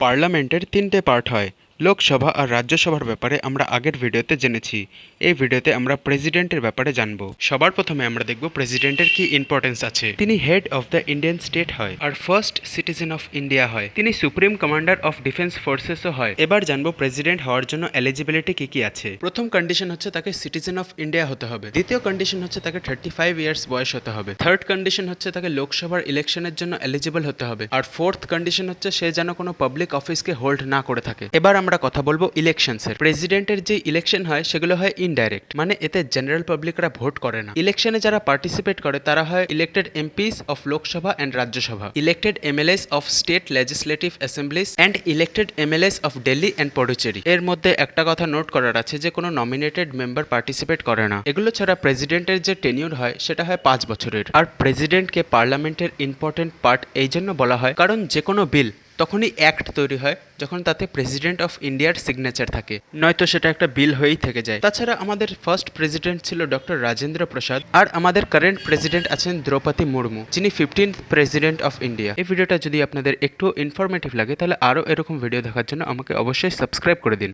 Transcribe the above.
পার্লামেন্টের তিনটে পার্ট হয়। লোকসভা আর রাজ্যসভার ব্যাপারে আমরা আগের ভিডিওতে জেনেছি। এই ভিডিওতে আমরা প্রেসিডেন্টের ব্যাপারে জানবো। সবার প্রথমে আমরা দেখব প্রেসিডেন্টের কি ইম্পর্টেন্স আছে। তিনি head of the Indian state হয় আর ফার্স্ট সিটিজেন অফ ইন্ডিয়া হয়। তিনি সুপ্রিম কমান্ডার অফ ডিফেন্স ফোর্সেসও হয়। এবার জানবো প্রেসিডেন্ট হওয়ার জন্য এলিজিবিলিটি কি কি আছে। প্রথম কন্ডিশন হচ্ছে তাকে সিটিজেন অফ ইন্ডিয়া হতে হবে। দ্বিতীয় কন্ডিশন হচ্ছে তাকে 35 ইয়ার্স বয়স হতে হবে। থার্ড কন্ডিশন হচ্ছে তাকে লোকসভার ইলেকশনের জন্য এলিজিবল হতে হবে। আর ফোর্থ কন্ডিশন হচ্ছে সে যেন কোনো পাবলিক অফিসকে হোল্ড না করে থাকে। এবার আমরা কথা বলবো ইলেকশনসের। প্রেসিডেন্টের যে ইলেকশন হয় সেগুলো হয় ইনডাইরেক্ট, মানে এতে জেনারেল পাবলিকরা ভোট করে না। ইলেকশনে যারা পার্টিসিপেট করে তারা হয় elected MPs of Lok Sabha and Rajya Sabha, elected MLAs of state legislative assemblies and elected MLAs of Delhi and Puducherry. এর মধ্যে একটা কথা নোট করার আছে যে কোনো নমিনেটেড মেম্বার পার্টিসিপেট করে না। এগুলো ছাড়া প্রেসিডেন্টের যে টেনিউর হয় সেটা হয় 5 বছরের। আর প্রেসিডেন্টকে পার্লামেন্টের ইম্পর্টেন্ট পার্ট এই জন্য বলা হয় কারণ যে কোনো বিল তখনই অ্যাক্ট তৈরি হয় যখন তাতে প্রেসিডেন্ট অফ ইন্ডিয়ার সিগনেচার থাকে, নয়তো সেটা একটা বিল হয়েই থেকে যায়। তাছাড়া আমাদের ফার্স্ট প্রেসিডেন্ট ছিল ডক্টর রাজেন্দ্র প্রসাদ, আর আমাদের কারেন্ট প্রেসিডেন্ট আছেন দ্রৌপদী মুর্মু, যিনি 15th প্রেসিডেন্ট অফ ইন্ডিয়া। এই ভিডিওটা যদি আপনাদের একটু ইনফরমেটিভ লাগে তাহলে আরও এরকম ভিডিও দেখার জন্য আমাকে অবশ্যই সাবস্ক্রাইব করে দিন।